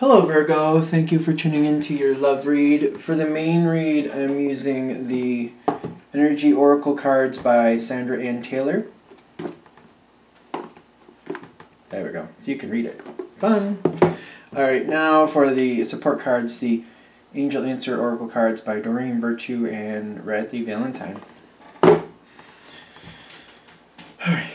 Hello Virgo, thank you for tuning into your love read. For the main read, I'm using the Energy Oracle cards by Sandra Ann Taylor. There we go, so you can read it. Fun! Alright, now for the support cards, the Angel Answer Oracle cards by Doreen Virtue and Radley Valentine. Alright.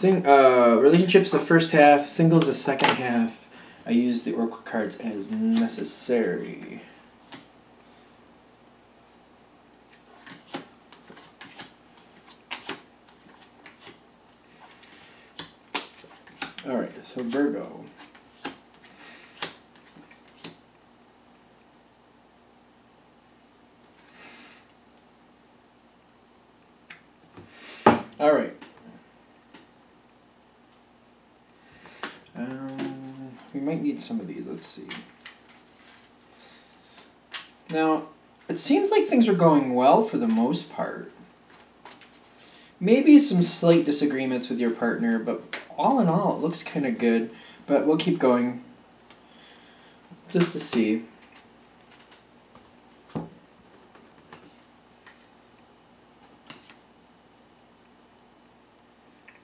Relationships the first half, singles the second half. I use the Oracle cards as necessary. Alright, so Virgo. Alright. We might need some of these, let's see. Now, it seems like things are going well for the most part. Maybe some slight disagreements with your partner, but all in all, it looks kind of good. But we'll keep going just to see.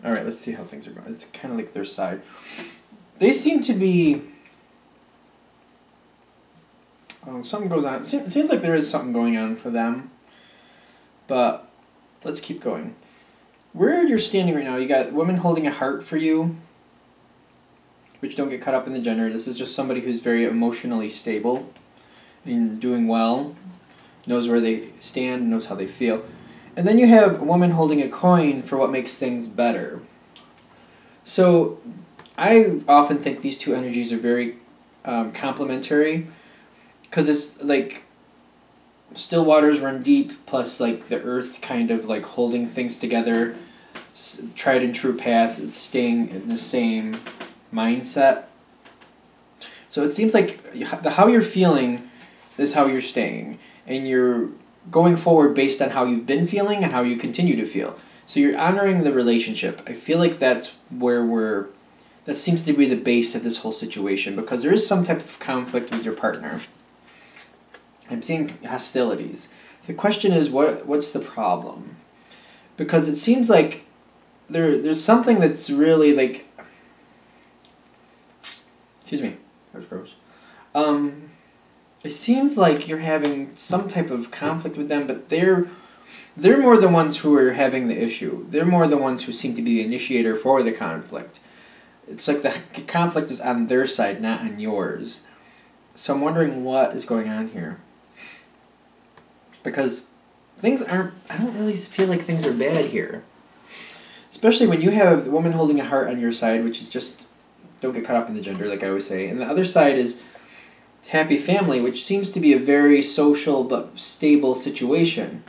Alright, let's see how things are going. It's kind of like their side. They seem to be... something goes on. It seems like there is something going on for them. But let's keep going. Where you're standing right now, you got women holding a heart for you. Which, don't get caught up in the gender. This is just somebody who's very emotionally stable and doing well. Knows where they stand, knows how they feel. And then you have a woman holding a coin for what makes things better. So I often think these two energies are very complementary, because it's like still waters run deep, plus like the earth kind of like holding things together, tried and true path, staying in the same mindset. So it seems like how you're feeling is how you're staying, and you're going forward based on how you've been feeling and how you continue to feel. So you're honoring the relationship. I feel like that's where that seems to be the base of this whole situation, because there is some type of conflict with your partner. I'm seeing hostilities. The question is, what's the problem? Because it seems like there's something that's really like... Excuse me. That was gross. It seems like you're having some type of conflict with them, but they're more the ones who are having the issue. They're more the ones who seem to be the initiator for the conflict. It's like the conflict is on their side, not on yours. So I'm wondering what is going on here. Because things aren't... I don't really feel like things are bad here. Especially when you have the woman holding a heart on your side, which is just... Don't get caught up in the gender, like I always say. And the other side is happy family, which seems to be a very social but stable situation.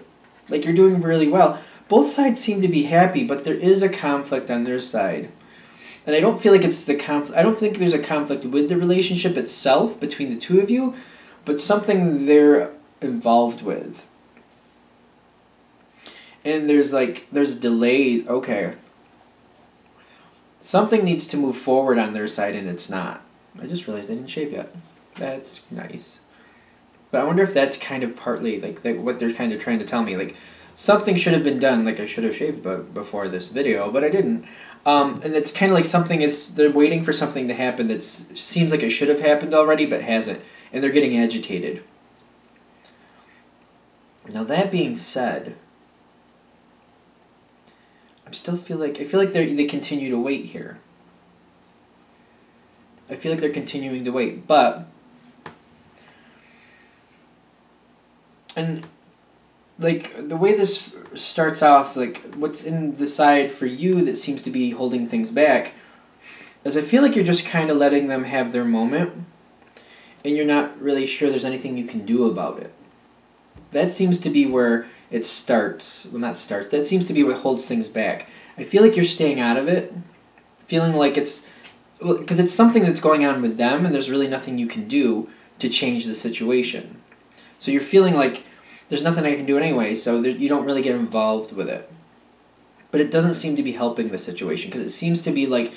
Like, you're doing really well. Both sides seem to be happy, but there is a conflict on their side. And I don't feel like it's the conflict. I don't think there's a conflict with the relationship itself between the two of you, but something they're involved with. And there's delays. Okay. Something needs to move forward on their side, and it's not. I just realized I didn't shave yet. That's nice. But I wonder if that's kind of partly like what they're kind of trying to tell me. Like, something should have been done. Like, I should have shaved before this video, but I didn't. And it's kind of like something is... They're waiting for something to happen that seems like it should have happened already, but hasn't. And they're getting agitated. Now, that being said... I feel like they continue to wait here. I feel like they're continuing to wait, but... And, like, the way this starts off, like, what's in the side for you that seems to be holding things back is I feel like you're just kind of letting them have their moment, and you're not really sure there's anything you can do about it. That seems to be where it starts. Well, not starts. That seems to be what holds things back. I feel like you're staying out of it, feeling like it's... Because it's something that's going on with them, and there's really nothing you can do to change the situation. So you're feeling like there's nothing I can do anyway, so you don't really get involved with it. But it doesn't seem to be helping the situation, because it seems to be like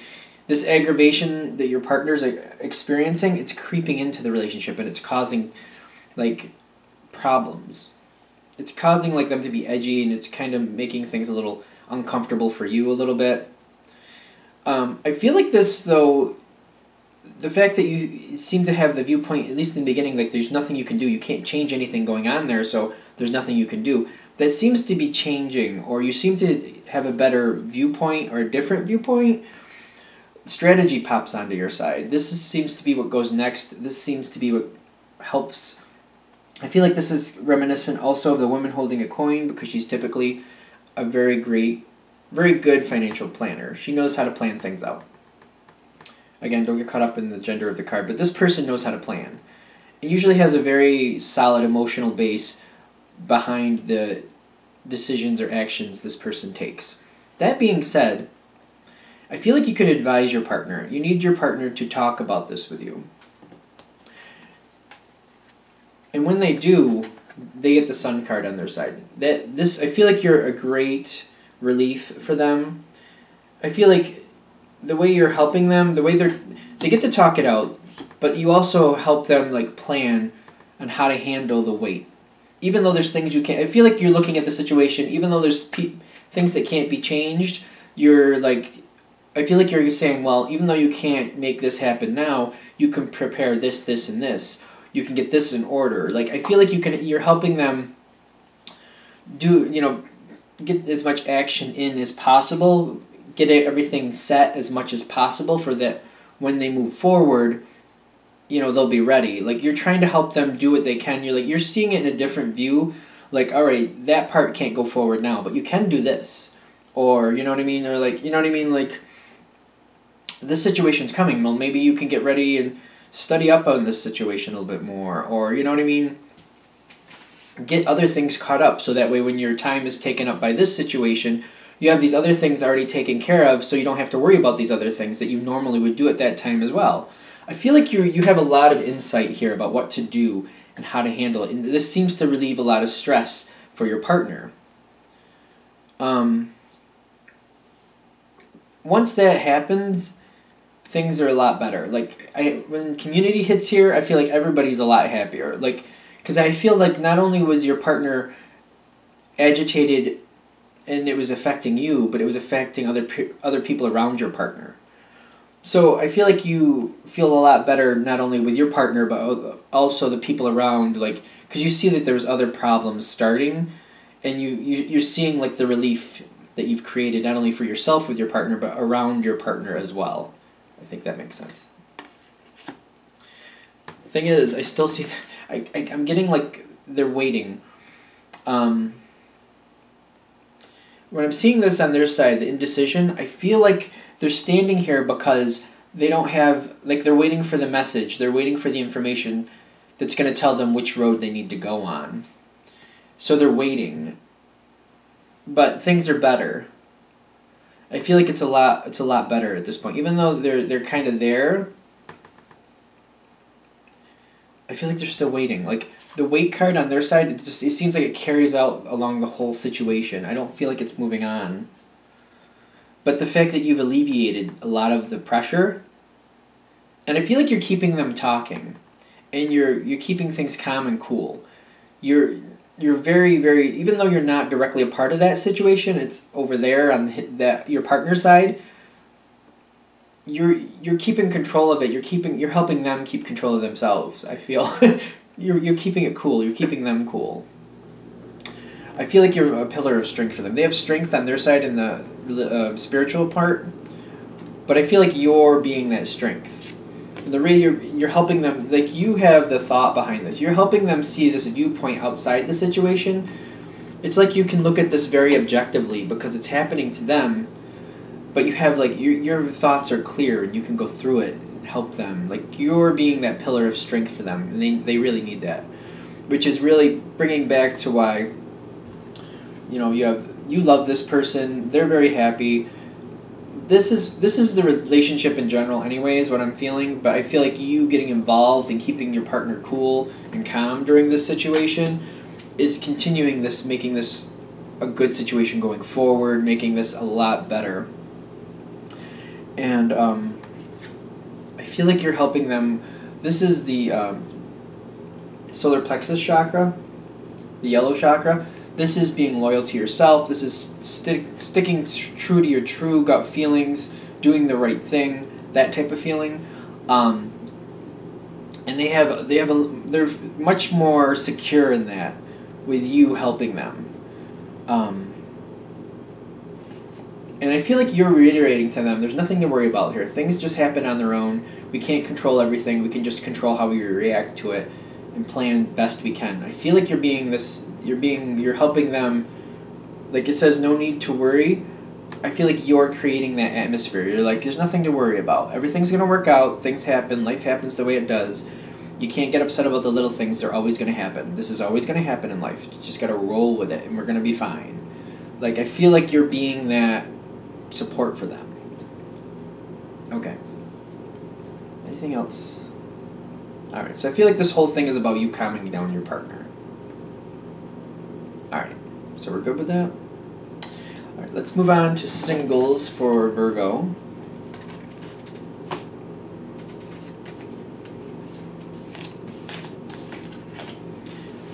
this aggravation that your partner's experiencing, it's creeping into the relationship and it's causing like problems. It's causing like them to be edgy, and it's kind of making things a little uncomfortable for you a little bit. I feel like this though, the fact that you seem to have the viewpoint, at least in the beginning, like there's nothing you can do, you can't change anything going on there, so there's nothing you can do. That seems to be changing, or you seem to have a better viewpoint or a different viewpoint. Strategy pops onto your side. Seems to be what goes next. This seems to be what helps. I feel like this is reminiscent also of the woman holding a coin, because she's typically a very good financial planner. She knows how to plan things out. Again, don't get caught up in the gender of the card, but this person knows how to plan. It usually has a very solid emotional base behind the decisions or actions this person takes. That being said, I feel like you could advise your partner. You need your partner to talk about this with you. And when they do, they get the Sun card on their side. I feel like you're a great relief for them. I feel like the way you're helping them, the way they get to talk it out, but you also help them like plan on how to handle the weight. Even though there's things you can't, I feel like you're looking at the situation, even though there's things that can't be changed, you're like, I feel like you're saying, well, even though you can't make this happen now, you can prepare this, this, and this. You can get this in order. Like, I feel like you're helping them get as much action in as possible, get everything set as much as possible for that when they move forward, they'll be ready. Like, you're trying to help them do what they can. You're seeing it in a different view. Like, all right, that part can't go forward now, but you can do this. Or, you know what I mean? Or like, like, this situation's coming. Well, maybe you can get ready and study up on this situation a little bit more. Or, you know what I mean? Get other things caught up, so that way when your time is taken up by this situation, you have these other things already taken care of, so you don't have to worry about these other things that you normally would do at that time as well. I feel like you have a lot of insight here about what to do and how to handle it. And this seems to relieve a lot of stress for your partner. Once that happens, things are a lot better. Like, when community hits here, I feel like everybody's a lot happier. Like, because I feel like not only was your partner agitated and it was affecting you, but it was affecting other people around your partner. So I feel like you feel a lot better not only with your partner, but also the people around, like, because you see that there's other problems starting, and you're seeing like the relief that you've created not only for yourself with your partner, but around your partner as well. I think that makes sense. The thing is, I still see I'm getting like they're waiting. When I'm seeing this on their side, the indecision, I feel like they're standing here because they don't have, like, they're waiting for the message. They're waiting for the information that's going to tell them which road they need to go on. So they're waiting. But things are better. I feel like it's a lot better at this point. Even though they're kind of there, I feel like they're still waiting. Like, the wait card on their side, it seems like it carries out along the whole situation. I don't feel like it's moving on. But the fact that you've alleviated a lot of the pressure, and I feel like you're keeping them talking, and you're keeping things calm and cool. You're very, very, even though you're not directly a part of that situation, it's over there on your partner's side. You're keeping control of it. You're helping them keep control of themselves. I feel you're keeping it cool. You're keeping them cool. I feel like you're a pillar of strength for them. They have strength on their side in the spiritual part, but I feel like you're being that strength. The way you're helping them, like, you have the thought behind this. You're helping them see this viewpoint outside the situation. It's like you can look at this very objectively because it's happening to them, but you have, like, your thoughts are clear and you can go through it and help them. Like, you're being that pillar of strength for them, and they really need that, which is really bringing back to why, you love this person. They're very happy. This is the relationship in general anyways, what I'm feeling, but I feel like you getting involved and keeping your partner cool and calm during this situation is continuing this, making this a good situation going forward, making this a lot better. And feel like you're helping them. This is the solar plexus chakra, the yellow chakra. This is being loyal to yourself. This is sticking true to your true gut feelings, doing the right thing, that type of feeling. And they're much more secure in that, with you helping them. And I feel like you're reiterating to them, there's nothing to worry about here. Things just happen on their own. We can't control everything. We can just control how we react to it and plan best we can. I feel like you're helping them. Like it says, no need to worry. I feel like you're creating that atmosphere. You're like, there's nothing to worry about. Everything's going to work out. Things happen. Life happens the way it does. You can't get upset about the little things. They're always going to happen. This is always going to happen in life. You just got to roll with it, and we're going to be fine. Like, I feel like you're being that support for them. Okay. Anything else? Alright, so I feel like this whole thing is about you calming down your partner. Alright, so we're good with that? Alright, let's move on to singles for Virgo.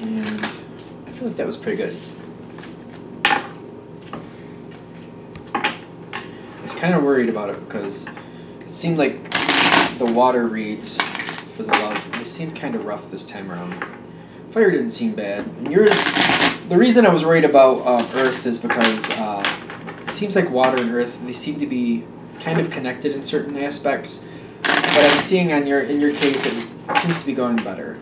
And I feel like that was pretty good. I was kind of worried about it because it seemed like the water reads for the love, they seemed kind of rough this time around. Fire didn't seem bad. And the reason I was worried about Earth is because it seems like water and Earth, they seem to be kind of connected in certain aspects. But I'm seeing in your case, it seems to be going better.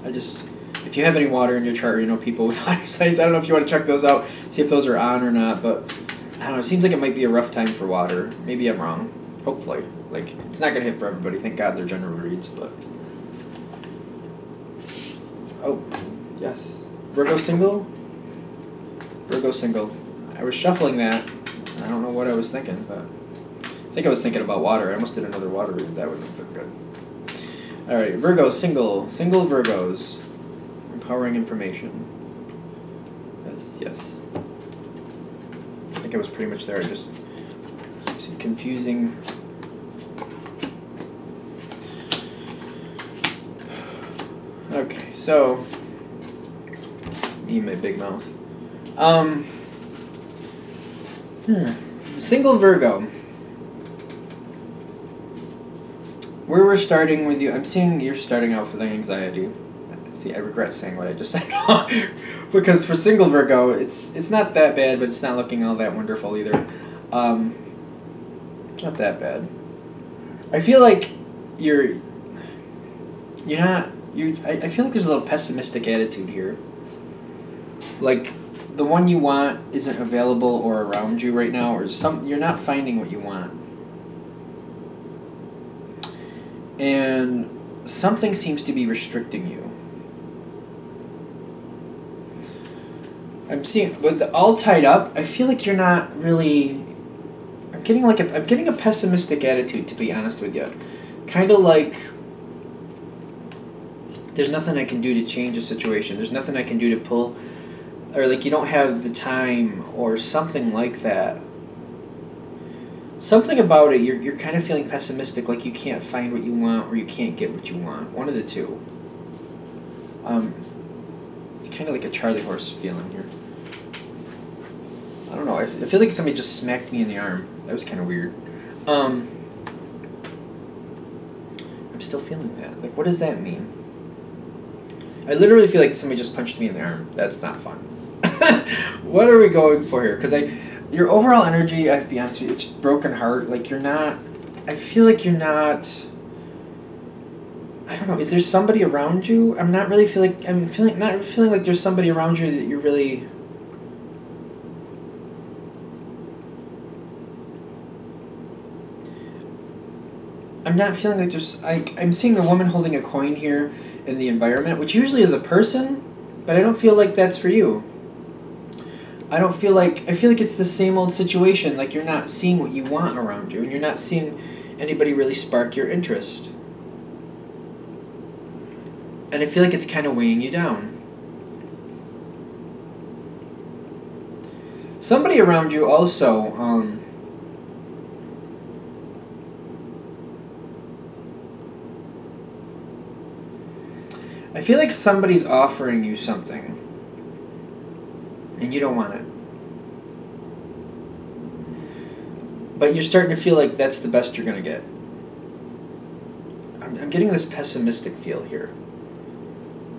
If you have any water in your chart, or you know people with water signs, I don't know if you want to check those out, see if those are on or not, but I don't know, it seems like it might be a rough time for water. Maybe I'm wrong. Hopefully. Like, it's not going to hit for everybody. Thank God they're general reads, but... Oh, yes. Virgo single? Virgo single. I was shuffling that. I don't know what I was thinking, but... I think I was thinking about water. I almost did another water read. That wouldn't have been good. Alright, Virgo single. Single Virgos. Empowering information. Yes. I think I was pretty much there. I just... some confusing... Okay, so... me and my big mouth. Single Virgo. Where we're starting with you, I'm seeing you're starting out with anxiety. See, I regret saying what I just said. Because for single Virgo, it's not that bad, but it's not looking all that wonderful either. It's not that bad. I feel like you're not... I feel like there's a little pessimistic attitude here. Like, the one you want isn't available or around you right now, or you're not finding what you want. And something seems to be restricting you. I'm seeing, with all tied up, I feel like you're not really... I'm getting a pessimistic attitude, to be honest with you. Kind of like... there's nothing I can do to change the situation. There's nothing I can do to pull... or like you don't have the time or something like that. Something about it, you're kind of feeling pessimistic, like you can't find what you want or you can't get what you want. One of the two. It's kind of like a Charlie horse feeling here. I don't know, I feel like somebody just smacked me in the arm. That was kind of weird. I'm still feeling that. Like, what does that mean? I literally feel like somebody just punched me in the arm. That's not fun. What are we going for here? Because your overall energy, I have to be honest with you, it's broken heart. Like, you're not... I feel like you're not... I don't know. Is there somebody around you? I'm not really feeling... not feeling like there's somebody around you that you're really... I'm not feeling like there's... I'm seeing the woman holding a coin here in the environment, which usually is a person, but I don't feel like that's for you. I feel like it's the same old situation, like you're not seeing what you want around you, and you're not seeing anybody really spark your interest. And I feel like it's kind of weighing you down. Somebody around you also, I feel like somebody's offering you something and you don't want it. But you're starting to feel like that's the best you're going to get. I'm getting this pessimistic feel here.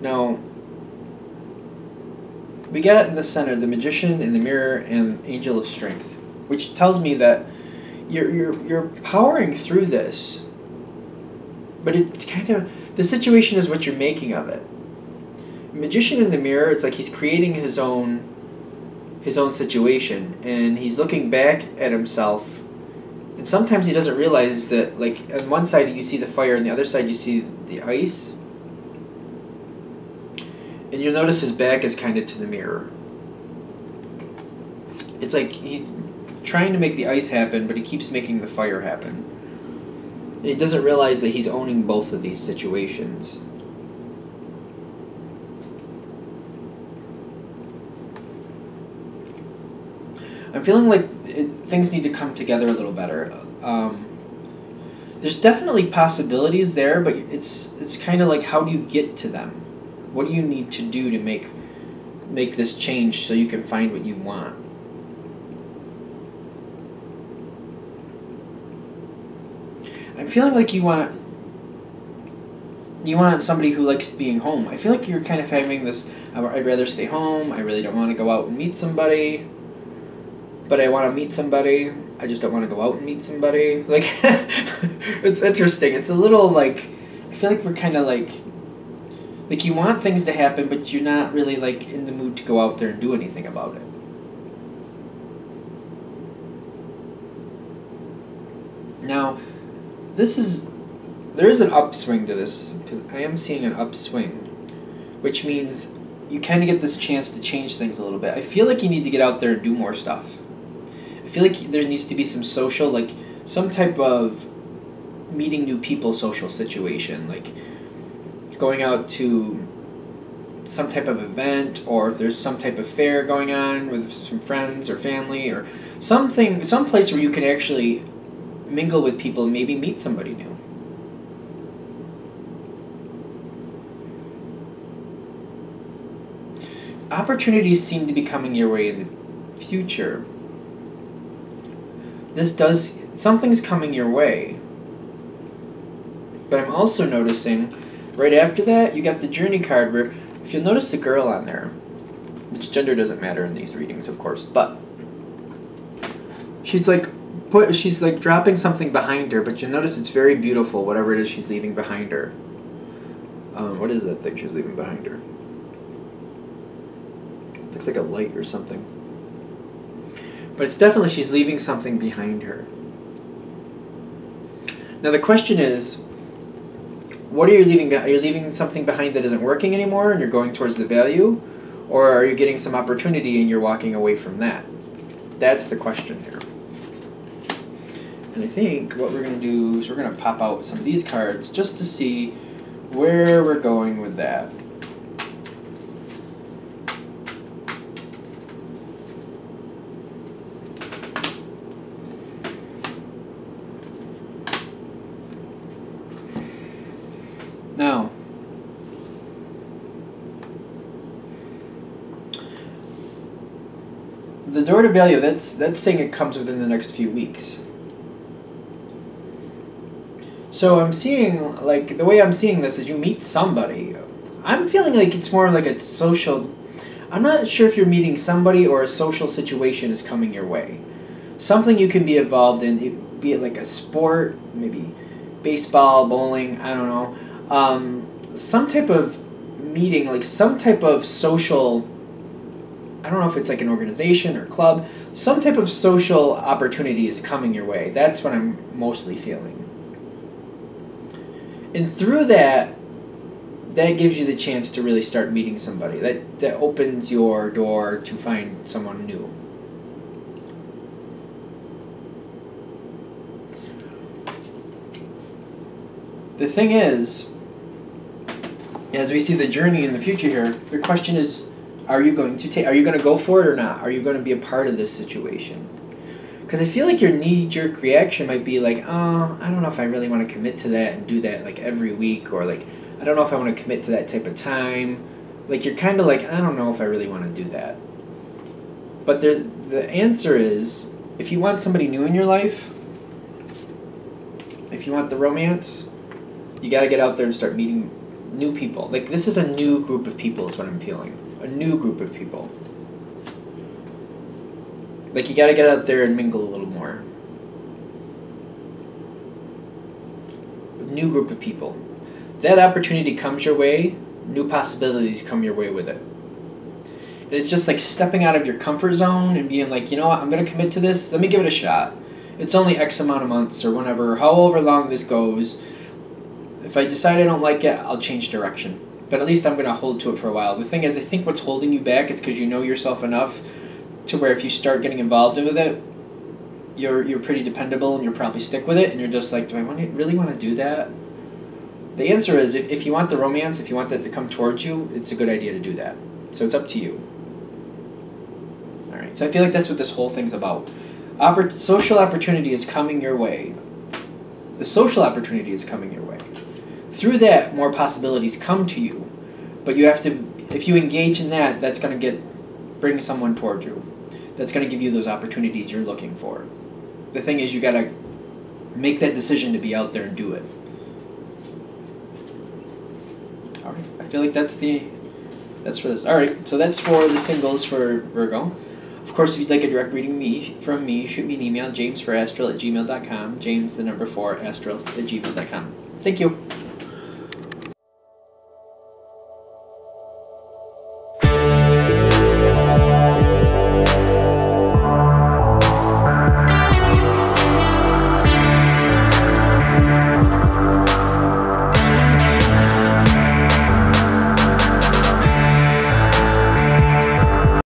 Now, we got in the center the Magician in the Mirror and Angel of Strength, which tells me that you're powering through this. But it's kind of, the situation is what you're making of it. Magician in the Mirror, it's like he's creating his own situation, and he's looking back at himself, and sometimes he doesn't realize that, like, on one side you see the fire, and the other side you see the ice, and you'll notice his back is kind of to the mirror. It's like he's trying to make the ice happen, but he keeps making the fire happen. And he doesn't realize that he's owning both of these situations. I'm feeling like things need to come together a little better. There's definitely possibilities there, but it's kind of like, how do you get to them? What do you need to do to make this change so you can find what you want? I'm feeling like you want somebody who likes being home. I feel like you're kind of having this, I'd rather stay home, I really don't want to go out and meet somebody, but I want to meet somebody, I just don't want to go out and meet somebody. Like, it's interesting. It's a little like, I feel like we're kind of like you want things to happen, but you're not really like in the mood to go out there and do anything about it. Now, there is an upswing to this, because I am seeing an upswing, which means you kind of get this chance to change things a little bit. I feel like you need to get out there and do more stuff. I feel like there needs to be some social, like some type of meeting new people social situation, like going out to some type of event, or if there's some type of fair going on with some friends or family, or something, some place where you can actually mingle with people and maybe meet somebody new. Opportunities seem to be coming your way in the future. Something's coming your way. But I'm also noticing, right after that, you got the Journey card, where, if you'll notice the girl on there, which gender doesn't matter in these readings, of course, but she's like dropping something behind her, but you'll notice it's very beautiful, whatever it is she's leaving behind her. What is that thing she's leaving behind her? Looks like a light or something. But it's definitely, she's leaving something behind her. Now the question is, what are you leaving behind? Are you leaving something behind that isn't working anymore and you're going towards the value? Or are you getting some opportunity and you're walking away from that? That's the question here. And I think what we're going to do is we're going to pop out some of these cards just to see where we're going with that. Now, the door to value, that's saying it comes within the next few weeks. So I'm seeing, like, the way I'm seeing this is you meet somebody. I'm feeling like it's more like a social, I'm not sure if you're meeting somebody or a social situation is coming your way. Something you can be involved in, be it like a sport, maybe baseball, bowling, I don't know. Some type of meeting, like some type of social, I don't know if it's like an organization or club, some type of social opportunity is coming your way. That's what I'm mostly feeling. And through that gives you the chance to really start meeting somebody. That opens your door to find someone new. The thing is, as we see the journey in the future here, the question is, are you going to go for it or not? Are you going to be a part of this situation? Because I feel like your knee-jerk reaction might be like, oh, I don't know if I really want to commit to that and do that like every week, or like, I don't know if I want to commit to that type of time. Like, you're kind of like, I don't know if I really want to do that. But the answer is, if you want somebody new in your life, if you want the romance, you got to get out there and start meeting new people. Like, this is a new group of people is what I'm feeling. A new group of people. Like, you got to get out there and mingle a little more. A new group of people. That opportunity comes your way, new possibilities come your way with it. And it's just like stepping out of your comfort zone and being like, you know what, I'm going to commit to this. Let me give it a shot. It's only X amount of months or whenever, however long this goes. If I decide I don't like it, I'll change direction. But at least I'm going to hold to it for a while. The thing is, I think what's holding you back is because you know yourself enough to where if you start getting involved with it, you're pretty dependable and you'll probably stick with it. And you're just like, do I really want to do that? The answer is, if you want the romance, if you want that to come towards you, it's a good idea to do that. So it's up to you. All right. So I feel like that's what this whole thing's about. Social opportunity is coming your way. The social opportunity is coming your way. Through that, more possibilities come to you. But you have to, if you engage in that, that's going to bring someone toward you. That's going to give you those opportunities you're looking for. The thing is, you got to make that decision to be out there and do it. All right. I feel like that's for this. All right. So that's for the singles for Virgo. Of course, if you'd like a direct reading from me, shoot me an email, jamesforastral@gmail.com. James, the number 4, astral@gmail.com. Thank you.